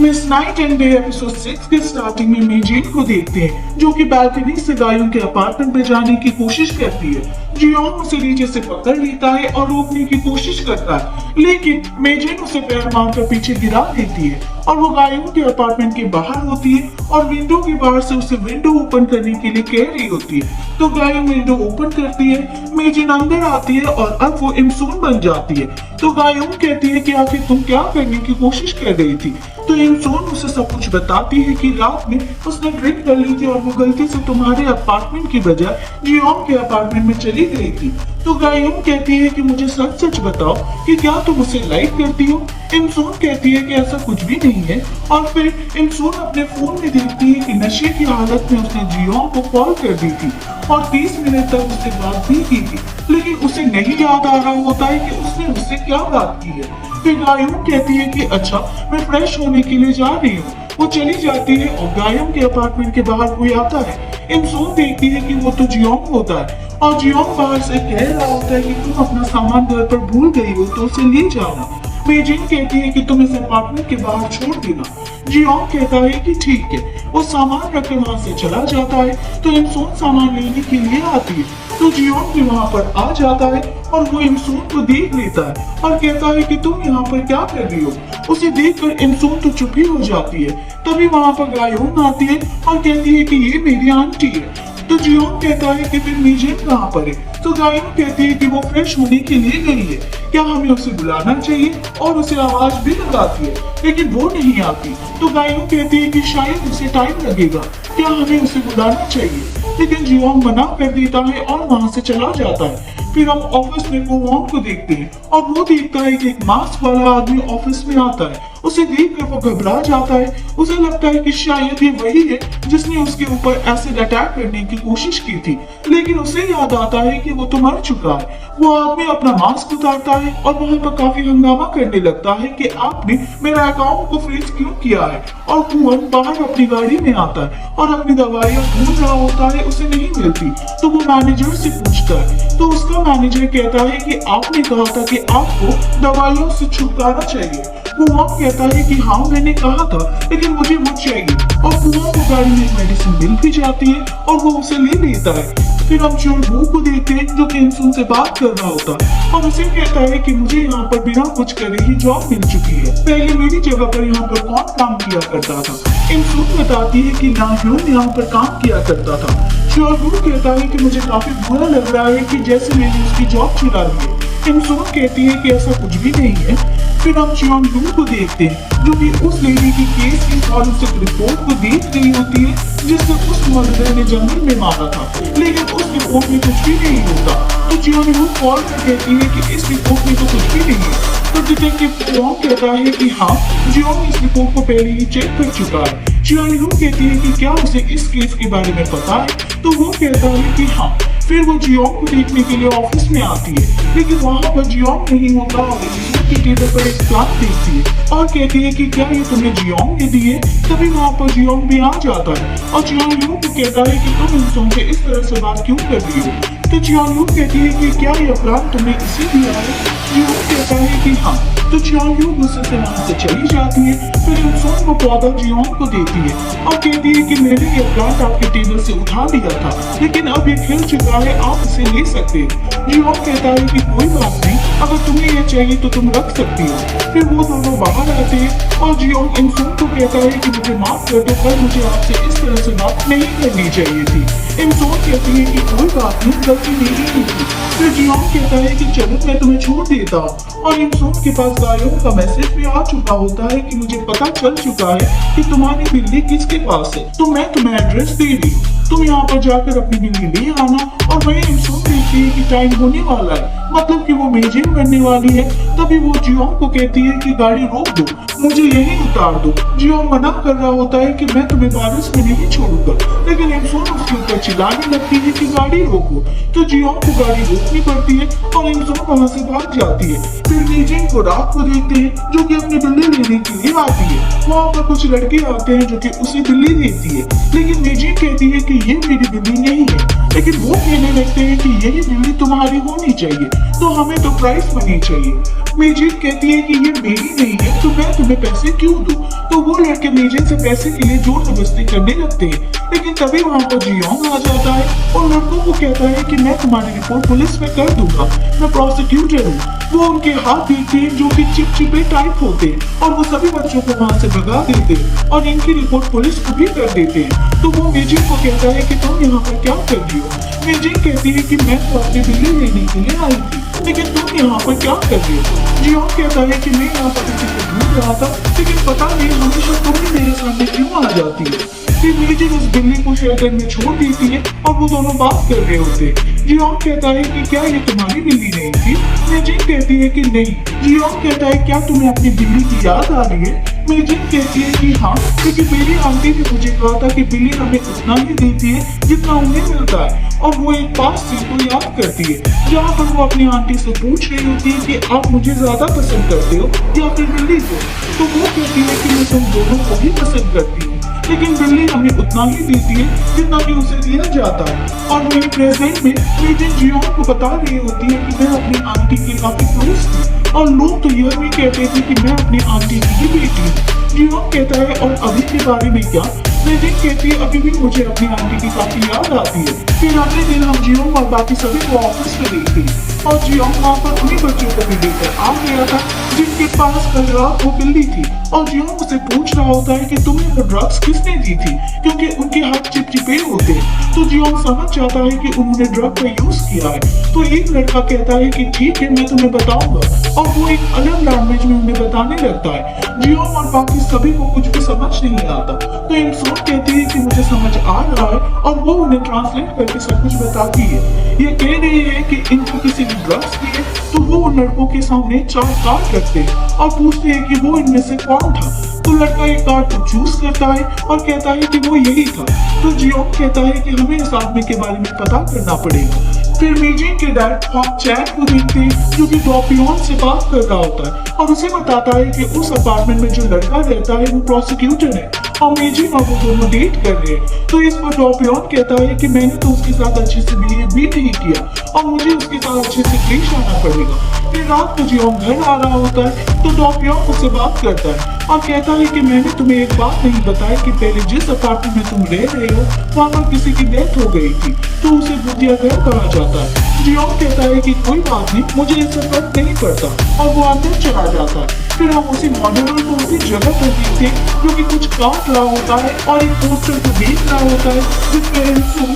Miss night and day episode 6 के starting में मेजीन को देखते हैं जो कि बालकनी से गायों के अपार्टमेंट में जाने की कोशिश करती है। जियोंग उसे नीचे से पकड़ लेता है और रोकने की कोशिश करता है, लेकिन मेजीन उसे पैर मारकर पीछे गिरा देती है और वो गायों के अपार्टमेंट के बाहर होती है और विंडो के बाहर से उसे विंडो ओपन करने के लिए कह रही होती है। तो गायों विंडो ओपन करती है, मेजीन अंदर आती है और अब वो इमसून बन जाती है। तो गायों कहती है कि आखिर तुम क्या करने की कोशिश कर रही थी। तो इमसून उसे सब कुछ बताती है कि रात में उसने ड्रिंक कर ली थी और वो गलती से तुम्हारे अपार्टमेंट की बजाय जियोंग के अपार्टमेंट में चली गई थी। तो गायों कहती है कि मुझे सच सच बताओ कि क्या तुम उसे लाइक करती हो। इमसून कहती है कि ऐसा कुछ भी नहीं है और फिर इमसून अपने फोन में देखती है कि नशे की हालत में उसने जियोंग को कॉल कर दी थी और 30 मिनट तक उससे बात भी की थी, लेकिन उसे नहीं याद आ रहा होता है कि उसने उससे क्या बात की है। फिर गायों कहती है कि अच्छा मैं फ्रेश होने के लिए जा रही हूँ। वो चली जाती है और गायों के अपार्टमेंट के बाहर कोई आता है। इमसून देखती है कि वो तो जियोंग होता है और जियोंग बाहर से कह रहा होता है कि तुम अपना सामान घर पर भूल गई हो तो उसे ले जाना। मेजिन कहती है कि तुम इस अपार्टमेंट के बाहर छोड़ देना। जियोंग कहता है कि ठीक है। वो सामान रखकर वहाँ से चला जाता है तो इमसून सामान लेने के लिए आती है। तो जियोंग भी वहाँ पर आ जाता है और वो इमसून को देख लेता है और कहता है कि तुम यहाँ पर क्या कर रही हो। उसे देखकर इमसून तो चुप ही हो जाती है। तभी वहाँ पर गायोंग आती है और कहती है कि ये मेरी आंटी है। तो जियोंग कहता है कि फिर मेजिन कहाँ पर है। तो गायोंग कहती है कि वो फ्रेश होने के लिए गई है, क्या हमें उसे बुलाना चाहिए, और उसे आवाज भी लगाती है लेकिन वो नहीं आती। तो गायोंग कहती है कि शायद उसे टाइम लगेगा, क्या हमें उसे बुलाना चाहिए, लेकिन जियोंग मना कर देता है और वहाँ से चला जाता है। फिर हम ऑफिस में वोंग को देखते हैं और वो देखता है कि एक मास्क वाला आदमी ऑफिस में आता है। उसे देखकर वो घबरा जाता है। उसे लगता है कि शायद ये वही है जिसने उसके ऊपर एसिड अटैक करने की कोशिश की थी, लेकिन उसे याद आता है कि वो तो मर चुका है। वो आदमी अपना मास्क उतारता है और वहाँ पर काफी हंगामा करने लगता है कि आपने मेरा अकाउंट को फ्रीज क्यों किया है। और कुवन बाहर अपनी गाड़ी में आता है और अपनी दवाइयाँ ढूंढ रहा होता है, उसे नहीं मिलती। तो वो मैनेजर से पूछता है तो उसका मैनेजर कहता है कि आपने कहा था कि आपको दवाइयों से छुटकारा चाहिए। कुआं कहता है कि हाँ मैंने कहा था, लेकिन मुझे वो चाहिए। और कुआं को गाड़ी में मेडिसिन मिल भी जाती है और वो उसे ले लेता है। फिर हम चोर को देखते हैं जो कि इमसून से बात कर रहा होता है और उसे कहता है कि मुझे यहाँ पर बिना कुछ करे ही जॉब मिल चुकी है। पहले मेरी जगह पर यहाँ पर कौन काम किया करता था। इमसून बताती है कि नाह्योन यहाँ पर काम किया करता था। चोर कहता है कि मुझे काफी बुरा लग रहा है कि जैसे मैंने उसकी जॉब चुरा ली है। इमसून कहती है कि ऐसा कुछ भी नहीं है। फिर हम चियोंग लू को देखते हैं जो कि उस लेडी की केस की फॉरेंसिक रिपोर्ट को देख रही होती है जिससे उस मर्डर ने जंगल में मारा था, लेकिन उस रिपोर्ट में कुछ भी नहीं होता। तो चियोंग लू कॉल कर कहती है कि इस रिपोर्ट में तो कुछ भी नहीं है। तो डिटेक्टिव चियोंग कहता है कि हाँ जियोंग इस रिपोर्ट को पहले ही चेक कर चुका है। चियोंग लू कहती है कि क्या उसे इस केस के बारे में पता है। तो वो कहता है कि हाँ। फिर वो जियोंग को देखने के लिए ऑफिस में आती है, लेकिन वहाँ पर जियोंग नहीं होता और की टेबल पर एक प्लान देखती है और कहती है कि क्या ये तुमने जियोंग ने दिए। तभी वहाँ पर जियोंग भी आ जाता है और जियोंग लू को कहता है कि तुम इंसान से इस तरह से बात क्यों कर रही हो। तो जियोंग लू कहती है कि क्या ये प्लान तुमने इसे दिया है। जियोंग कहता है कि हाँ। तो जियोंग लू गुस्से से वहाँ से चली जाती है। फिर इंसान को पौधा जियोंग को देती है और कहती है कि मैंने ये प्लांट आपके टेबल से उठा लिया था, लेकिन अब ये खिल चुका है, आप इसे ले सकते हैं। जियोंग कहता है कि कोई बात नहीं, अगर तुम्हें ये चाहिए तो तुम रख सकती हो। फिर वो दोनों बाहर आते हैं और जियोंग इंसान को कहता है कि मुझे माफ कर दो, पर मुझे आपसे इस तरह से बात नहीं करनी चाहिए थी। इंसान कहती है कि कोई बात नहीं, गलती मेरी ही थी। फिर जियोंग कहता है कि चलो मैं तुम्हें छोड़ देता हूँ और इंसान के पास गायों का मैसेज भी आ चुका होता है कि मुझे पता चल चुका है कि तुम्हारी बिल्ली किसके पास है, तो मैं तुम्हें एड्रेस दे रही हूँ, तुम यहाँ पर जाकर अपनी बिल्ली ले आना। और वही इंसान देखती है कि टाइम होने वाला है, मतलब कि वो मेजिन बनने वाली है। तभी वो जियोंग को कहती है कि गाड़ी रोक दो, मुझे यहीं उतार दो। जियोंग मना कर रहा होता है कि मैं तुम्हें बारिश में नहीं छोड़ूंगा, लेकिन इंसान उसके ऊपर चिल्लाने लगती है कि गाड़ी रोको। तो जियोंग को गाड़ी रोकनी पड़ती है और इंसान वहाँ से भाग जाती है। फिर मेजिन को रात को देखते हैं जो कि अपनी बिल्ली लेने के लिए आती है। वहाँ पर कुछ लड़के आते हैं जो कि उसे बिल्ली देती है, लेकिन मेजिन कहती है कि ये मेरी बिल्ली नहीं है। लेकिन वो कहने लगते हैं कि यही बिल्ली तुम्हारी होनी चाहिए, तो हमें तो प्राइस मनी चाहिए। मेजिन कहती है कि ये मेरी नहीं है, तो मैं तुम्हें पैसे क्यों दूं। तो वो मिलकर मेजिन से पैसे के लिए जोर जबरदस्ती करने लगते हैं। लेकिन तभी वहाँ पर जियोंग आ जाता है और लड़कों को कहता है कि मैं तुम्हारी रिपोर्ट पुलिस में कर दूंगा, मैं प्रोसिक्यूटर हूँ। वो उनके हाथ देखते हैं जो कि चिपचिपे टाइप होते हैं और वो सभी बच्चों को वहाँ से भगा देते हैं और इनकी रिपोर्ट पुलिस को भी कर देते हैं। तो वो मेजिन को कहता है कि तुम यहाँ पर क्या कर रही हो। मेजिन कहती है कि मैं तो अपनी बिल्ली लेने के लिए आई थी, लेकिन तुम यहाँ पर क्या कर रही हो। जियोंग कहता है कि मैं यहाँ पर किसी को ढूंढ रहा था, लेकिन पता नहीं हमेशा तुम ही मेरे सामने क्यों आ जाती है। फिर मेजिन उस बिल्ली को शेल्टर में छोड़ देती है और वो दोनों बात कर रहे होते। जियोंग कहता है कि क्या ये तुम्हारी बिल्ली नहीं थी। मेजिन कहती है कि नहीं। जियोंग कहता है क्या तुम्हें अपनी बिल्ली की याद आ रही है। मेजिन कहती है कि हाँ, क्योंकि मेरी आंटी ने मुझे कहा था कि बिल्ली हमें उतना ही देती है जितना उन्हें मिलता है। और वो एक पास सीन को याद करती है जहाँ पर वो अपनी आंटी से पूछ रही होती है कि आप मुझे ज्यादा पसंद करते हो या फिर बिल्ली को। तो वो कहती है कि मैं तुम दोनों को भी पसंद करती हूँ, लेकिन बिल्ली हमें उतना ही देती है जितना कि उसे दिया जाता है। और वही प्रेजेंट में मेजिन जियोंग को बता रही होती है कि मैं अपनी आंटी के काफी क्लोज थी और लोग तो यह भी कहते थे कि मैं अपनी आंटी की ही बेटी हूँ। जियोंग कहता है और अभी के बारे में क्या। मेजिन कहती है अभी भी मुझे अपनी आंटी की काफी याद आती है। फिर अगले दिन हम जियोंग और बाकी सभी को ऑफिस में देखते हैं और जियोंग वहाँ पर उन्हीं बच्चों को भी लेकर आ गया था जिनके पास कल रात वो बिल्ली थी। और जियोंग उसे पूछ रहा होता है कि तुम्हें वो ड्रग्स किसने दी थी, क्योंकि उनके हाथ चिपचिपे होते हैं। तो जियोंग समझ जाता है कि उन्होंने ड्रग का यूज किया है। तो एक लड़का कहता है कि ठीक है मैं तुम्हें बताऊंगा और वो एक अलग लैंग्वेज में उन्हें बताने लगता है। जियोंग और बाकी सभी को कुछ भी समझ नहीं आता। तो इंसोन कहती है कि मुझे समझ आ रहा है और वो उन्हें ट्रांसलेट करके सब कुछ बताती है। ये कह रही है कि इनको किसी ने ड्रग्स दिए। तो वो उन लड़कों के सामने 4 कार्ड रखते हैं और पूछते हैं कि वो इनमें से कौन था। तो लड़का एक कार्ड को चूज करता है और कहता है कि वो यही था। तो जियोंग कहता है कि हमें इस आदमी के बारे में पता करना पड़ेगा। फिर मेजिन के डैड हॉक चैन को देखते हैं जो कि डॉपियोन से बात कर रहा होता है और उसे बताता है कि उस अपार्टमेंट में जो लड़का रहता है वो प्रोसिक्यूटर है और मेजिन और वो दोनों डेट कर रहे हैं। तो इस पर डॉपियोन कहता है कि मैंने तो उसके साथ अच्छे से बिहेव भी नहीं किया और मुझे उसके साथ अच्छे से पेश आना पड़ेगा। फिर रात को जियोंग घर आ रहा होता है तो डॉपियोन उससे बात करता है और कहता है कि मैंने तुम्हें एक बात नहीं बताई कि पहले जिस अपार्टमेंट में तुम रह रहे हो वहाँ पर किसी की डेथ हो गई थी, तो उसे भूतिया घर कहा जाता है। जियोंग कहता है कि कोई बात नहीं, मुझे इससे फर्क नहीं पड़ता और वो अंदर चला जाता है। फिर हम उसी मॉडल को उसी जगह पर देखते हैं जो कि कुछ काट रहा होता है और एक पोस्टर को देख रहा होता है जिसमें इंसोन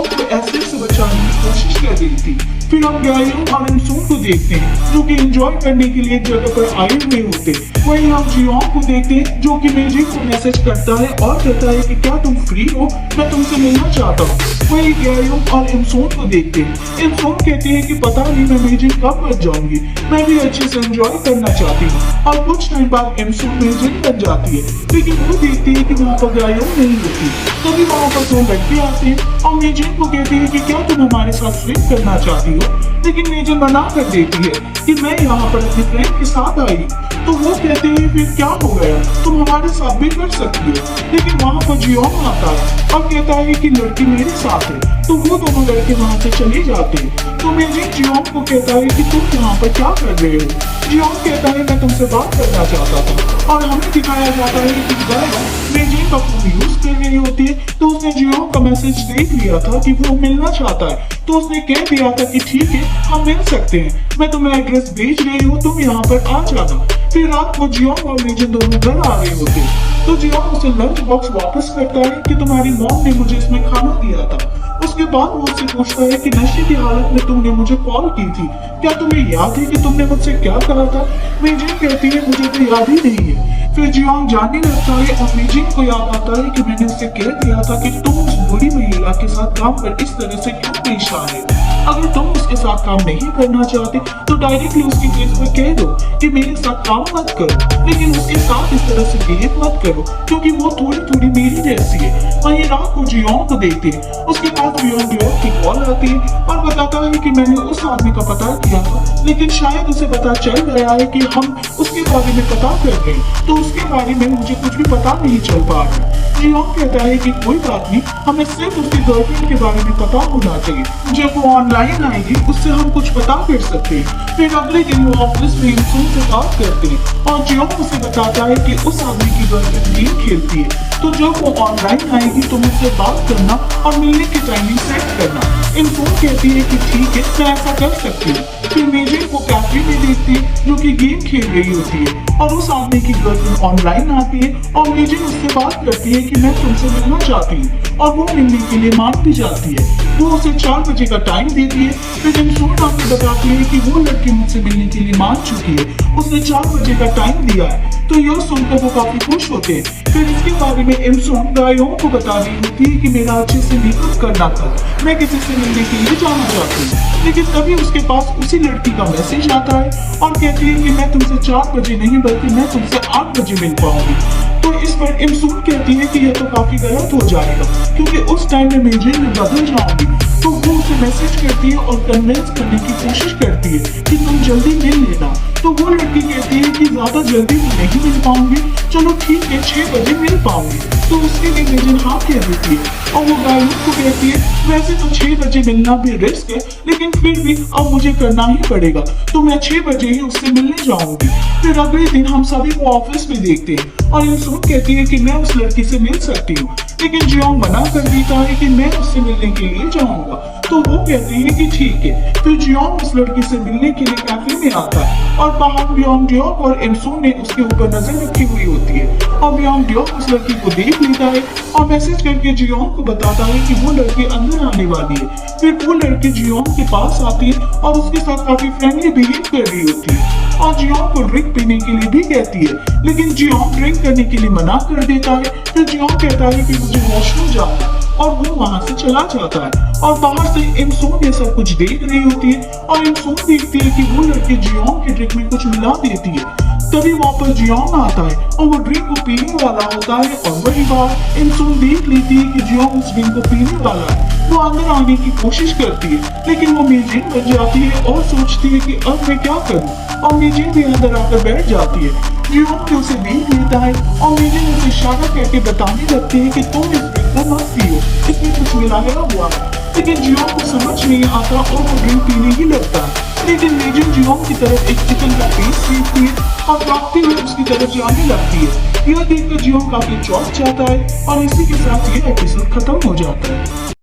को एसिड से बचाने की कोशिश कर रही थी। फिर हम गायों और इंसोन को देखते हैं जो कि एंजॉय करने के लिए एक जगह पर आए हुए होते। वहीं हम जियोंग को देखते हैं जो कि मेजिन को मैसेज करता है और कहता है कि क्या तुम फ्री हो, मैं तुमसे मिलना चाहता हूँ। वही गायों और इंसोन को देखते हैं। इंसोन कहते हैं कि पता नहीं मैं मेजिन कब बच जाऊंगी, मैं भी अच्छे से एंजॉय करना चाहती हूँ। और कुछ टाइम बाद इंसोन मेजिन बन जाती है, लेकिन वो देखती है कि वहाँ पर गायों नहीं होती। तभी वहाँ पर 2 लड़के आते हैं और मेजिन को कहते हैं कि क्या तुम हमारे साथ स्विम करना चाहती हो, लेकिन मेजिन मना कर देती है कि मैं यहाँ पर अपने फ्रेंड के साथ आई। तो वो कहते हैं फिर क्या हो गया, तुम हमारे साथ भी कर सकती हो। लेकिन वहाँ पर जियोंग आता है और कहता है कि लड़की मेरे साथ है। तो वो दोनों लड़के वहाँ से चले जाते हैं। तो मेजिन जियोंग को कहता है कि तुम यहाँ पर क्या कर रहे हो। जियोंग कहता है मैं तुमसे बात करना चाहता था और हमें दिखाया जाता है कि गाया मेजिन का फोन यूज कर रही होती है। तो उसने जियोंग का मैसेज देख लिया था कि वो मिलना चाहता है। तो उसने कह दिया था कि ठीक है हम मिल सकते हैं, मैं तुम्हें एड्रेस भेज रही हूँ, तुम यहाँ पर आ जाना। फिर रात को जियोंग और मेजिन दोनों घर आ रहे होते। तो जियोंग उसे लंच बॉक्स वापस करता है कि तुम्हारी मॉम ने मुझे इसमें खाना दिया था। उसके बाद वो उससे पूछता है कि नशे की हालत में तुमने मुझे कॉल की थी, क्या तुम्हें याद है कि तुमने मुझसे क्या कहा था। मेजिन कहती है मुझे तो याद ही नहीं है। फिर जियोंग जानने लगता है और मेजिन को याद आता है कि मैंने उससे कह दिया था कि तुम उस बुरी महिला के साथ काम कर इस तरह से क्यों पेश आ रहे हो। अगर तुम उसके साथ काम नहीं करना चाहते तो डायरेक्टली उसकी फेस पर कह दो कि मेरे साथ काम मत करो, लेकिन उसके साथ इस तरह से बिहेव मत करो क्योंकि वो थोड़ी थोड़ी मेरी जैसी है। वहीं रात को जियोंग को देखते हैं, उसके पास जियोंग की कॉल आती है और बताता है कि मैंने उस आदमी का पता किया था, लेकिन शायद उसे पता चल गया है कि हम उसके बारे में पता कर रहे हैं, तो उसके बारे में मुझे कुछ भी पता नहीं चल पा रहा। जियोंग कहता है कि कोई बात नहीं, हमें सिर्फ उसकी गर्लफ्रेंड के बारे में पता होना चाहिए। जब वो ऑनलाइन ऑनलाइन आएगी उससे हम कुछ पता कर सकते हैं। फिर अगले दिन वो ऑफिस में इंसुन से बात करते हैं और जियोंग उसे बताता है कि उस आदमी की गर्लफ्रेंड गेम खेलती है, तो जब वो ऑनलाइन आएगी तो मुझसे बात करना और मिलने की टाइमिंग सेट करना। इंसुन कहती है कि ठीक है, मैं ऐसा कर सकती हूँ। फिर मेजिन को कैफे में देखती है जो कि गेम खेल रही होती है और उस आदमी की गर्लफ्रेंड ऑनलाइन आती है और मेजिन उससे बात करती है कि मैं तुमसे मिलना चाहती हूँ और वो मिलने के लिए मान भी जाती है। वो उसे 4 बजे का टाइम देती है। फिर इंसुन आके बताती है कि वो लड़की मुझसे मिलने के लिए मान चुकी है, उसने 4 बजे का टाइम दिया है। तो यह सुनकर वो काफी खुश होते हैं। फिर इसके बारे में इंसुन गायों को बता रही होती है कि मेरा अच्छे से मेकअप करना था, मैं किसी से मिलने के लिए जाना चाहती हूँ। लेकिन तभी उसके पास उसी लड़की का मैसेज आता है और कहती है कि मैं तुमसे 4 बजे नहीं बल्कि मैं तुमसे 8 बजे मिल पाऊंगी। तो इस पर इंसुन कहती है कि यह तो काफी गलत हो जाएगा क्योंकि उस टाइम में मेजिन में बदल जाऊंगी। तो वो उसे मैसेज करती है और कन्विंस करने की कोशिश करती है कि तुम जल्दी मिल लेना। तो वो लड़की कहती है कि ज्यादा जल्दी तो नहीं मिल पाऊंगी, चलो ठीक है 6 बजे मिल पाऊंगी। तो उसके लिए मेजिन हाँ कह देती है और वो गायों को कहती है वैसे तो 6 बजे मिलना भी रिस्क है, लेकिन फिर भी अब मुझे करना ही पड़ेगा, तो मैं 6 बजे ही उससे मिलने जाऊंगी। फिर अगले दिन हम सभी को ऑफिस में देखते हैं और इंसुन कहती है कि मैं उस लड़की से मिल सकती हूँ, लेकिन जियोंग मना कर देता है कि मैं उससे मिलने के लिए जाऊंगा। तो वो कहती है कि ठीक है। फिर जियोंग उस लड़की से मिलने के लिए कैफे में आता है और बाहर ब्योंग और इंसुन ने उसके ऊपर नजर रखी हुई होती है और ब्योंग उस लड़की को देख लेता है और मैसेज करके जियोंग को बताता है कि वो लड़की अंदर आने वाली है। फिर वो लड़की जियोंग के पास आती है और उसके साथ काफी फ्रेंडली बिहेव कर रही होती है और जियोंग को ड्रिंक पीने के लिए भी कहती है, लेकिन जियोंग ड्रिंक करने के लिए मना कर देता है। फिर जियोंग कहता है कि मुझे वॉशरूम जाना है और वो वहां से चला जाता है और बाहर से इंसुन ये सब कुछ देख रही होती है और इंसुन देखती है कि वो लड़की जियोंग के ड्रिंक में कुछ मिला देती है। तभी वहाँ पर जियोंग आता है और वो ड्रिंक को पीने वाला होता है और वही बात इंसुन देख लेती है कि जियोंग उस ड्रिंक को पीने वाला है। वो अंदर आने की कोशिश करती है, लेकिन वो मेजिन बन जाती है और सोचती है कि अब मैं क्या करूं, और मेजिन भी अंदर आकर बैठ जाती है। जियोंग उसे देख लेता है और मेजिन उसे इशारा करके बताने लगती है कि तुम इस ड्रिंक को मत पियो, इसमें कुछ मिलाया हुआ है। लेकिन जियोंग को समझ नहीं आता और वो ड्रिंक पीने ही लगता है। लेकिन मेजिन जियोंग की तरफ एक चिकन का पीस देखती है और भागते हुए उसकी तरफ जाने लगती है। यह देखकर जियोंग काफी चौंक जाता है और इसी के साथ ये एपिसोड खत्म हो जाता है।